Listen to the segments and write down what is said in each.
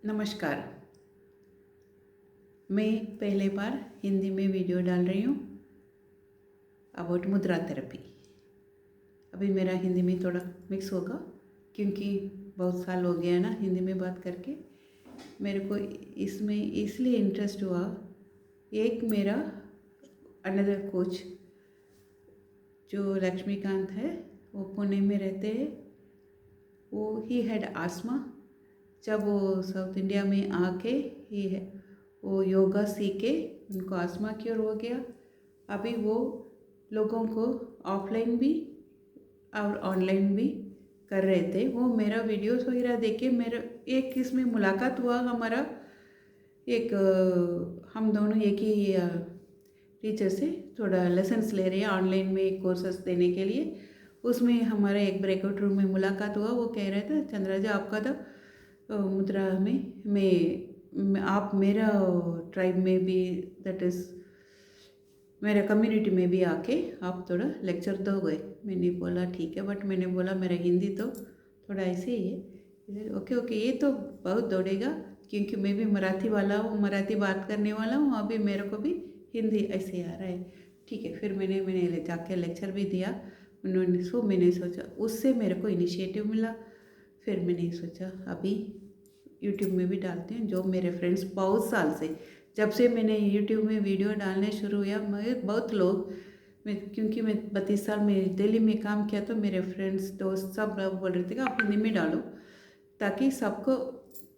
नमस्कार। मैं पहले बार हिंदी में वीडियो डाल रही हूँ अबाउट मुद्रा थेरेपी। अभी मेरा हिंदी में थोड़ा मिक्स होगा क्योंकि बहुत साल हो गया ना हिंदी में बात करके। मेरे को इसमें इसलिए इंटरेस्ट हुआ, एक मेरा अनदर कोच जो लक्ष्मीकांत है, वो पुणे में रहते हैं। वो ही हैड आस्मा। जब वो साउथ इंडिया में आके वो योगा सीखे, उनको आस्मा क्योर हो गया। अभी वो लोगों को ऑफलाइन भी और ऑनलाइन भी कर रहे थे। वो मेरा वीडियोस वगैरह देख के मेरा एक इसमें मुलाकात हुआ हमारा। हम दोनों एक ही टीचर से थोड़ा लेसन्स ले रहे हैं ऑनलाइन में कोर्सेस देने के लिए। उसमें हमारा एक ब्रेकआउट रूम में मुलाकात हुआ। वो कह रहे थे, चंद्रा जी आपका तो मुद्रा में आप मेरा ट्राइब में भी, दैट इज़ मेरा कम्युनिटी में भी आके आप थोड़ा लेक्चर दोगे। मैंने बोला ठीक है, बट मैंने बोला मेरा हिंदी तो थोड़ा ऐसे ही है। ओके ये तो बहुत दौड़ेगा क्योंकि मैं भी मराठी वाला हूँ, मराठी बात करने वाला हूँ। अभी मेरे को भी हिंदी ऐसे आ रहा है। ठीक है, फिर मैंने जाके लेक्चर भी दिया। मैंने सोचा, उससे मेरे को इनिशिएटिव मिला। फिर मैंने सोचा अभी यूट्यूब में भी डालते हैं। जो मेरे फ्रेंड्स बहुत साल से, जब से मैंने यूट्यूब में वीडियो डालने शुरू किया, बहुत लोग, क्योंकि मैं 32 साल में दिल्ली में काम किया, तो मेरे फ्रेंड्स दोस्त सब लोग बोल रहे थे कि आप हिंदी में डालो ताकि सबको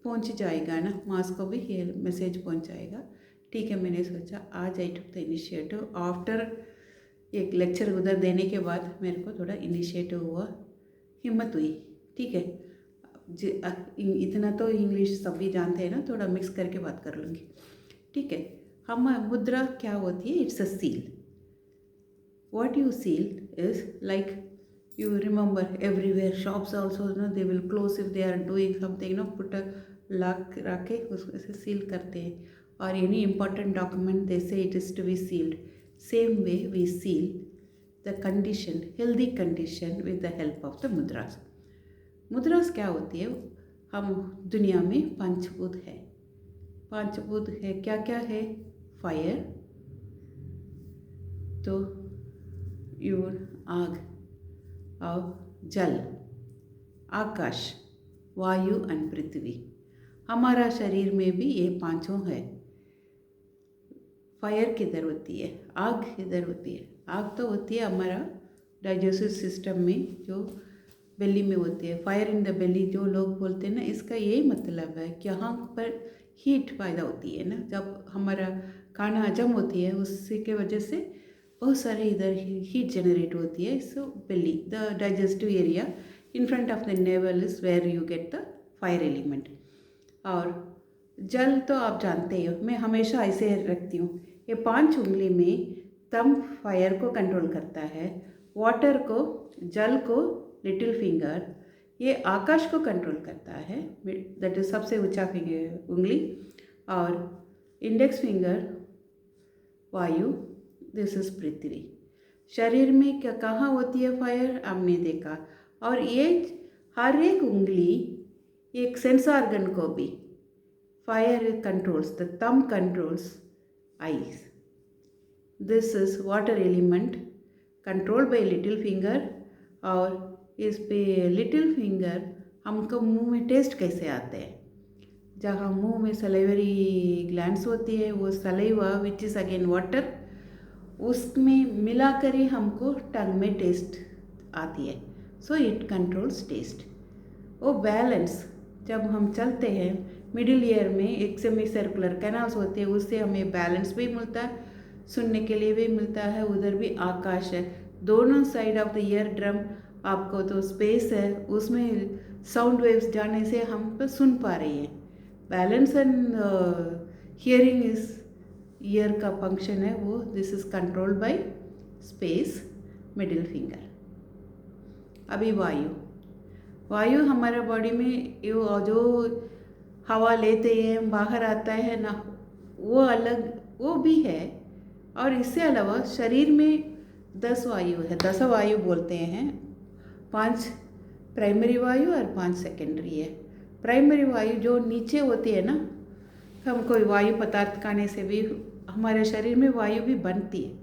पहुंच जाएगा ना, मास को भी ये मैसेज पहुंच जाएगा। ठीक है, मैंने सोचा आज आई टुक द इनिशिएटिव। आफ्टर एक लेक्चर उधर देने के बाद मेरे को थोड़ा इनिशिएटिव हुआ, हिम्मत हुई। ठीक है, इतना तो इंग्लिश सभी जानते हैं ना, थोड़ा मिक्स करके बात कर लूँगी। ठीक है, हम मुद्रा क्या होती है? It's a seal. What you seal is like, you remember everywhere shops also they will close if they are doing something, put a lock रखे उसको ऐसे सील करते हैं। और any important document they say it is to be sealed. Same way we seal the condition, healthy condition with the help of the mudras. मुद्रास क्या होती है? हम दुनिया में पंचभूत है। पंचभूत है क्या क्या है? फायर, तो आग, और जल, आकाश, वायु और पृथ्वी। हमारा शरीर में भी ये पांचों है। फायर किधर होती है? आग किधर होती है? आग तो होती है हमारा डाइजेस्टिव सिस्टम में, जो बेली में होती है। फायर इन द बेली जो लोग बोलते हैं ना, इसका यही मतलब है कि यहाँ पर हीट पैदा होती है ना, जब हमारा खाना हजम होती है उससे के वजह से बहुत सारे इधर हीट जनरेट होती है। So belly, the digestive area in front of the navel is where you get the fire element. और जल तो आप जानते हो, मैं हमेशा ऐसे रखती हूँ। ये 5 उंगली में थंब फायर को कंट्रोल करता है, वाटर को, जल को लिटिल फिंगर, ये आकाश को कंट्रोल करता है, दैट इज सबसे ऊंचा फिंगर उंगली, और इंडेक्स फिंगर वायु, दिस इज पृथ्वी। शरीर में क्या कहाँ होती है फायर? हमने देखा। और ये हर एक उंगली, एक सेंस ऑर्गन को भी fire controls. The thumb controls eyes, this is water element controlled by little finger. और इस पे लिटिल फिंगर हमको मुंह में टेस्ट कैसे आते हैं? जहाँ मुंह में सलाइवरी ग्लैंड्स होती है, वो saliva which is again water, उसमें मिलाकर ही हमको टंग में टेस्ट आती है। So it controls taste. वो बैलेंस, जब हम चलते हैं मिडिल ईयर में एक सेमी सर्कुलर कैनाल्स होते हैं, उससे हमें बैलेंस भी मिलता है, सुनने के लिए भी मिलता है। उधर भी आकाश है, दोनों side of the ear drum आपको तो स्पेस है, उसमें साउंड वेव्स जाने से हम तो सुन पा रही हैं। Balance and hearing is year का फंक्शन है वो, this is controlled by space, middle finger. अभी वायु हमारा बॉडी में जो हवा लेते हैं बाहर आता है ना, वो अलग, वो भी है। और इससे अलावा शरीर में 10 वायु है, 10 वायु बोलते हैं। 5 प्राइमरी वायु और 5 सेकेंडरी है। प्राइमरी वायु जो नीचे होती है ना, हम कोई वायु पदार्थ खाने से भी हमारे शरीर में वायु भी बनती है।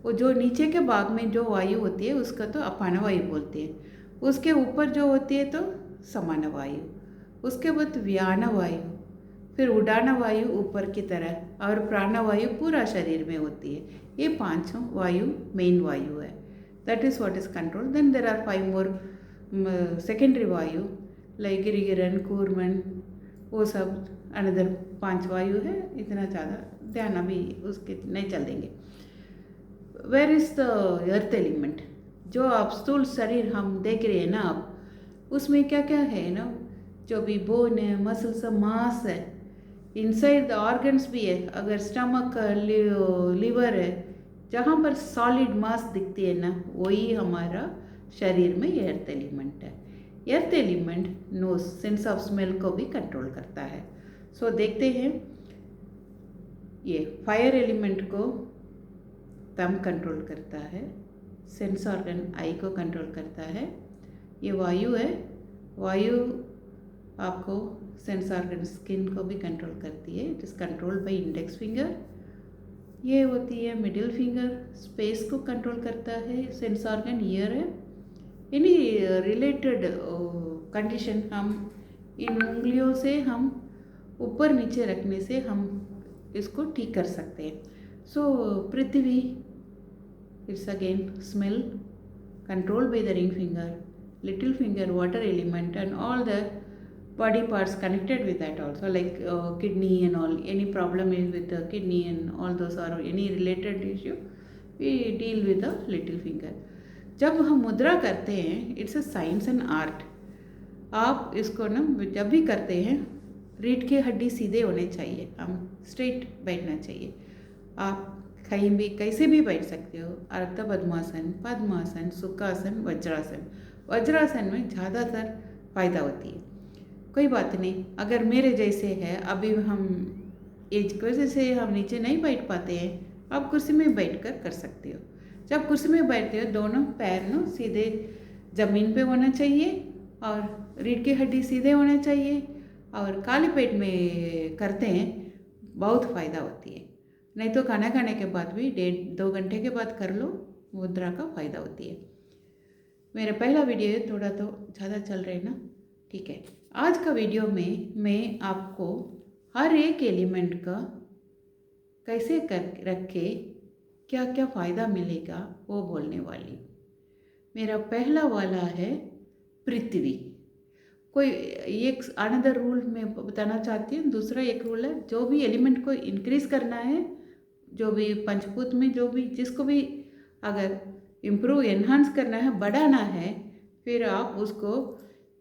वो जो नीचे के भाग में जो वायु होती है उसका तो अपान वायु बोलते हैं। उसके ऊपर जो होती है तो समान वायु, उसके बाद व्यान वायु, फिर उड़ान वायु ऊपर की तरह, और प्राण वायु पूरा शरीर में होती है। ये पांचों वायु मेन वायु है। That is what is control. Then there are 5 more secondary वायु लाइक गिरिगिरन, कूर्मन, वो सब अनदर 5 वायु है। इतना ज़्यादा ध्यान अभी उसके नहीं चल देंगे। Where is the earth element? जो आप स्थूल शरीर हम देख रहे हैं ना, आप उसमें क्या क्या है ना, जो भी बोन है, मसल्स, मांस है, इनसाइड द ऑर्गन्स भी है। अगर स्टमक, लीवर है, जहाँ पर सॉलिड मास दिखती है ना, वही हमारा शरीर में अर्थ एलिमेंट है। Earth element nose, sense of smell को भी कंट्रोल करता है। सो देखते हैं, ये फायर एलिमेंट को थंब कंट्रोल करता है, सेंस ऑर्गन आई को कंट्रोल करता है। ये वायु है, वायु आपको सेंस ऑर्गन स्किन को भी कंट्रोल करती है। It is controlled by index finger. ये होती है मिडिल फिंगर, स्पेस को कंट्रोल करता है। सेंस ऑर्गन ईयर है। एनी रिलेटेड कंडीशन हम इन उंगलियों से हम ऊपर नीचे रखने से हम इसको ठीक कर सकते हैं। So Prithvi, it's again smell controlled by the ring finger, little finger water element, and all the body parts connected with that also, like kidney and all. Any problem is with the kidney and all those, or any related issue, we deal with the little finger. जब हम मुद्रा करते हैं, it's a science and art. आप इसको ना जब भी करते हैं, रीढ़ की हड्डी सीधे होने चाहिए, हम स्ट्रेट बैठना चाहिए। आप कहीं भी कैसे भी बैठ सकते हो। अर्ध पद्मासन, पद्मासन, सुखासन, वज्रासन। वज्रासन में ज़्यादातर फ़ायदा होती है। कोई बात नहीं, अगर मेरे जैसे है, अभी हम एज की वजह से हम नीचे नहीं बैठ पाते हैं, आप कुर्सी में बैठकर कर सकते हो। जब कुर्सी में बैठते हो, दोनों पैर ना सीधे ज़मीन पे होना चाहिए, और रीढ़ की हड्डी सीधे होना चाहिए, और काली पेट में करते हैं, बहुत फ़ायदा होती है। नहीं तो खाना खाने के बाद भी 1.5-2 घंटे के बाद कर लो, मुद्रा का फ़ायदा होती है। मेरा पहला वीडियो है, थोड़ा तो ज़्यादा चल रहे ना, ठीक है। आज का वीडियो में मैं आपको हर एक एलिमेंट का कैसे कर रख के क्या क्या फ़ायदा मिलेगा वो बोलने वाली। मेरा पहला वाला है पृथ्वी। कोई एक अनदर रूल मैं बताना चाहती हूँ। दूसरा एक रूल है, जो भी एलिमेंट को इंक्रीज़ करना है, जो भी पंचभूत में जो भी जिसको भी अगर इम्प्रूव एनहांस करना है, बढ़ाना है, फिर आप उसको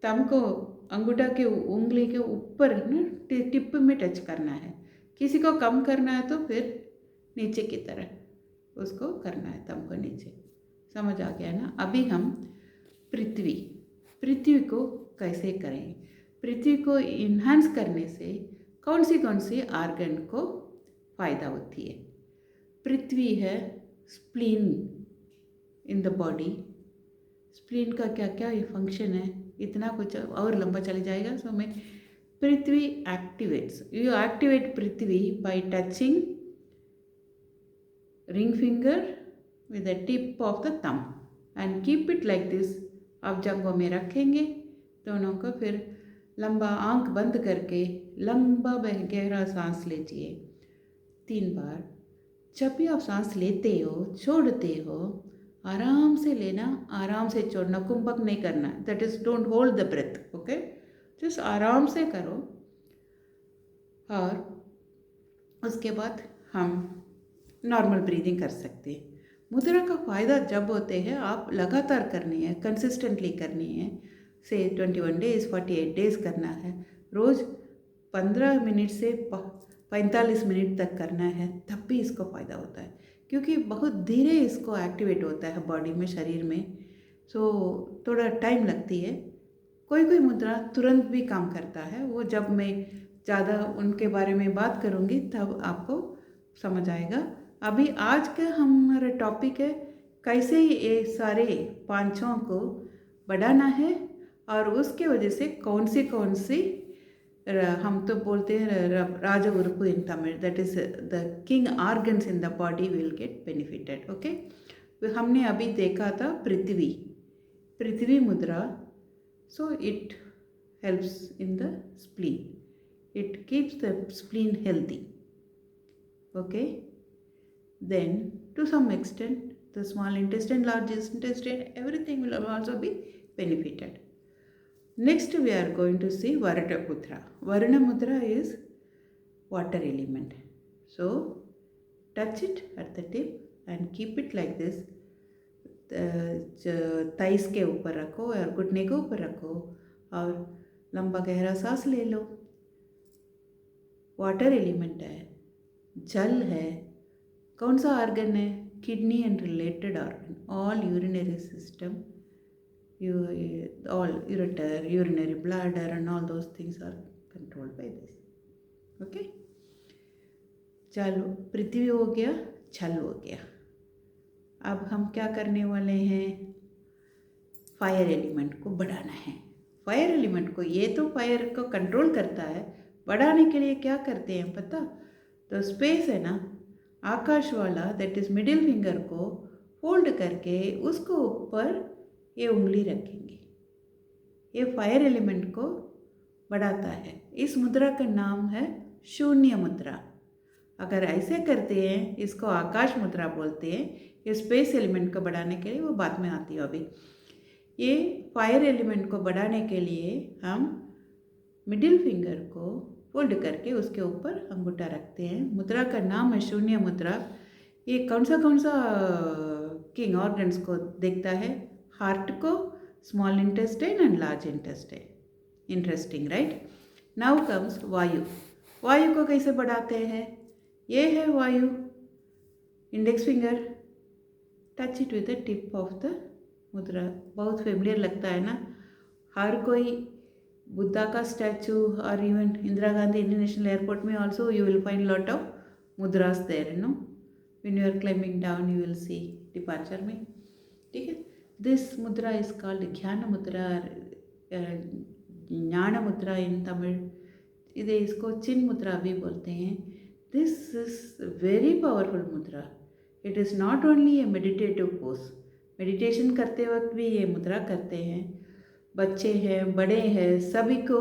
थंब को अंगूठा के उंगली के ऊपर ना टिप में टच करना है। किसी को कम करना है तो फिर नीचे की तरह उसको करना है, थंब को नीचे। समझ आ गया ना? अभी हम पृथ्वी को कैसे करें, पृथ्वी को इन्हांस करने से कौन सी आर्गन को फ़ायदा होती है। पृथ्वी है spleen in the body. Spleen का क्या क्या फंक्शन है, इतना कुछ और लंबा चले जाएगा। सो मैं Prithvi activates, you activate Prithvi by touching ring finger with the tip of the thumb and keep it like this. आप जंघों में रखेंगे दोनों को, फिर लंबा आंख बंद करके लंबा गहरा सांस लीजिए 3 बार। जब भी आप सांस लेते हो, छोड़ते हो, आराम से लेना, आराम से छोड़ना, कुंभक नहीं करना। That is don't hold the breath, okay, just आराम से करो। और उसके बाद हम नॉर्मल ब्रीदिंग कर सकते हैं। मुद्रा का फ़ायदा जब होते हैं, आप लगातार करनी है, कंसिस्टेंटली करनी है। से 21 डेज़ 48 डेज़ करना है। रोज़ 15 मिनट से 45 मिनट तक करना है, तब भी इसको फ़ायदा होता है, क्योंकि बहुत धीरे इसको एक्टिवेट होता है बॉडी में, शरीर में। सो थोड़ा टाइम लगती है। कोई मुद्रा तुरंत भी काम करता है, वो जब मैं ज़्यादा उनके बारे में बात करूँगी तब आपको समझ आएगा। अभी आज का हमारा टॉपिक है कैसे ये सारे पांचों को बढ़ाना है, और उसके वजह से कौन सी हम तो बोलते हैं राज उरुपु in Tamil, that is the king organs in the body will get benefited. Okay, हमने अभी देखा था Prithvi mudra. So it helps in the spleen, it keeps the spleen healthy. Okay, then to some extent the small intestine, large intestine, everything will also be benefited. Next we are going to see Varuna Mudra. Varuna Mudra is water element. So touch it at the tip and keep it like this. Thighs के ऊपर रखो और घुटने के ऊपर रखो और लंबा गहरा सांस ले लो. वाटर एलिमेंट है, जल है. कौन सा ऑर्गन है? Kidney and related organ. All urinary system, all ureter, urinary bladder and all those things are controlled by this. Okay, चलो पृथ्वी हो गया, जल हो गया. अब हम क्या करने वाले हैं? फायर एलिमेंट को बढ़ाना है. फायर एलिमेंट को, ये तो फायर को कंट्रोल करता है, बढ़ाने के लिए क्या करते हैं पता? तो स्पेस है ना, आकाश वाला, दैट इज मिडिल फिंगर को फोल्ड करके उसको ऊपर ये उंगली रखेंगे. ये फायर एलिमेंट को बढ़ाता है. इस मुद्रा का नाम है शून्य मुद्रा. अगर ऐसे करते हैं, इसको आकाश मुद्रा बोलते हैं. ये स्पेस एलिमेंट को बढ़ाने के लिए, वो बाद में आती है. अभी ये फायर एलिमेंट को बढ़ाने के लिए हम मिडिल फिंगर को फोल्ड करके उसके ऊपर अंगूठा रखते हैं. मुद्रा का नाम है शून्य मुद्रा. ये कौन सा किंग ऑर्गन्स को देखता है? हार्ट को, small intestine and large intestine. Interesting, right? Now comes वायु. वायु को कैसे बढ़ाते हैं? ये है वायु. Index finger, touch it with the tip of the मुद्रा. बहुत फेमिलियर लगता है ना? हर कोई बुद्धा का स्टैचू और even Indira Gandhi international airport में also you will find lot of mudras there, no. When you are climbing down you will see departure में. ठीक है, दिस मुद्रा इज कॉल्ड ज्ञान मुद्रा, ज्ञान मुद्रा इन तमिल. इधर इसको चिन मुद्रा भी बोलते हैं. दिस इज वेरी पावरफुल मुद्रा. It is not only A meditative pose. Meditation करते वक्त भी ये मुद्रा करते हैं. बच्चे हैं, बड़े हैं, सभी को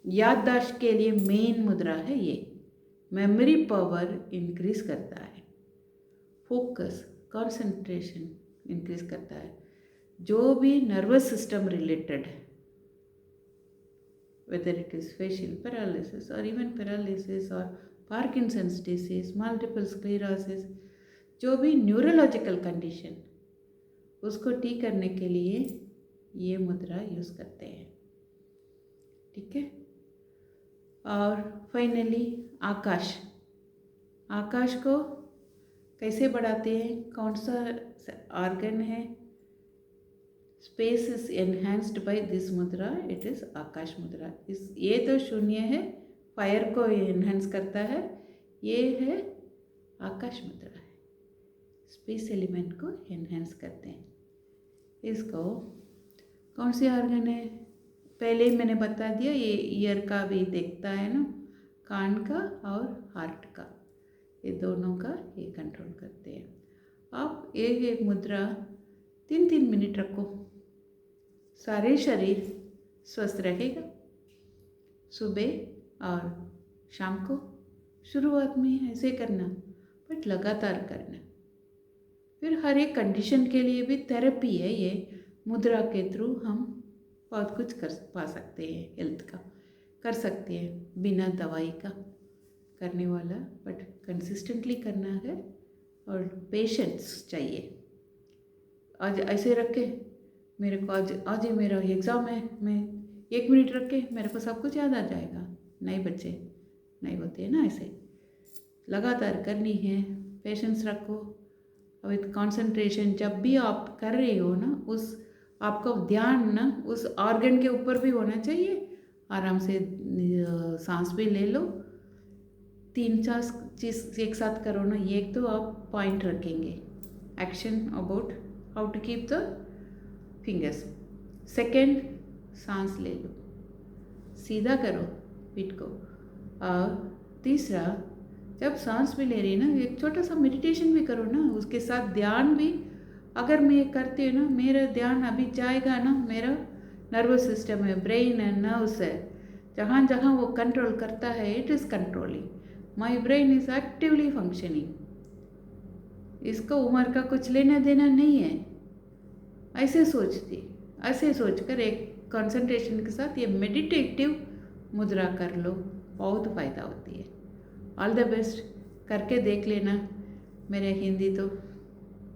याददाश्त के लिए मेन मुद्रा है ये. मेमोरी पावर इंक्रीज करता है, फोकस, कंसंट्रेशन इंक्रीज करता है. जो भी नर्वस सिस्टम रिलेटेड है, whether it is facial paralysis or even paralysis or Parkinson's disease, multiple sclerosis, जो भी न्यूरोलॉजिकल कंडीशन, उसको ठीक करने के लिए ये मुद्रा यूज़ करते हैं. ठीक है. और फाइनली आकाश. आकाश को कैसे बढ़ाते हैं? कौन सा ऑर्गन है? Space is enhanced by this mudra, it is Akash mudra. इस ये तो शून्य है, फायर को एनहेंस करता है. ये है आकाश मुद्रा है, स्पेस एलिमेंट को एनहेंस करते हैं. इसको कौन सी ऑर्गन है? पहले ही मैंने बता दिया. ये ईयर का भी देखता है ना, कान का और हार्ट का, ये दोनों का ये कंट्रोल करते हैं. आप एक एक मुद्रा 3-3 मिनट रखो, सारे शरीर स्वस्थ रहेगा. सुबह और शाम को शुरुआत में ऐसे करना, बट लगातार करना. फिर हर एक कंडीशन के लिए भी थेरेपी है. ये मुद्रा के थ्रू हम बहुत कुछ कर पा सकते हैं, हेल्थ का कर सकते हैं बिना दवाई का करने वाला, बट कंसिस्टेंटली करना है और पेशेंस चाहिए. आज ऐसे रखे, मेरे को आज ही मेरा एग्ज़ाम है, मैं 1 मिनट रख के मेरे को सब कुछ याद आ जाएगा. नहीं बच्चे, नहीं होते हैं ना ऐसे. लगातार करनी है, पेशेंस रखो विथ कंसंट्रेशन. जब भी आप कर रहे हो ना, उस आपका ध्यान ना उस ऑर्गन के ऊपर भी होना चाहिए. आराम से सांस भी ले लो. 3-4 चीज़ एक साथ करो ना. ये एक तो आप पॉइंट रखेंगे, action about how to keep the fingers. Second, सांस ले लो. सीधा करो पीठ को। और तीसरा, जब सांस भी ले रही है ना, एक छोटा सा मेडिटेशन भी करो ना, उसके साथ ध्यान भी। अगर मैं करती हूँ ना, मेरा ध्यान अभी जाएगा ना, मेरा नर्वस सिस्टम है, ब्रेन है, नर्व्स है, जहाँ जहाँ वो कंट्रोल करता है, it is controlling. My brain is actively functioning. इसको उम्र का कुछ लेना देना नहीं है। ऐसे सोचकर एक कंसंट्रेशन के साथ ये मेडिटेटिव मुद्रा कर लो, बहुत फ़ायदा होती है। ऑल द बेस्ट, करके देख लेना। मेरे हिंदी तो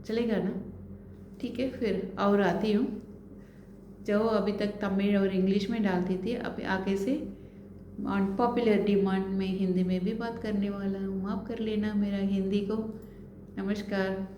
चलेगा ना? ठीक है, फिर और आती हूँ। जो अभी तक तमिल और इंग्लिश में डालती थी, अब आगे से ऑन पॉपुलर डिमांड में हिंदी में भी बात करने वाला हूँ। माफ़ कर लेना मेरा हिंदी को। नमस्कार।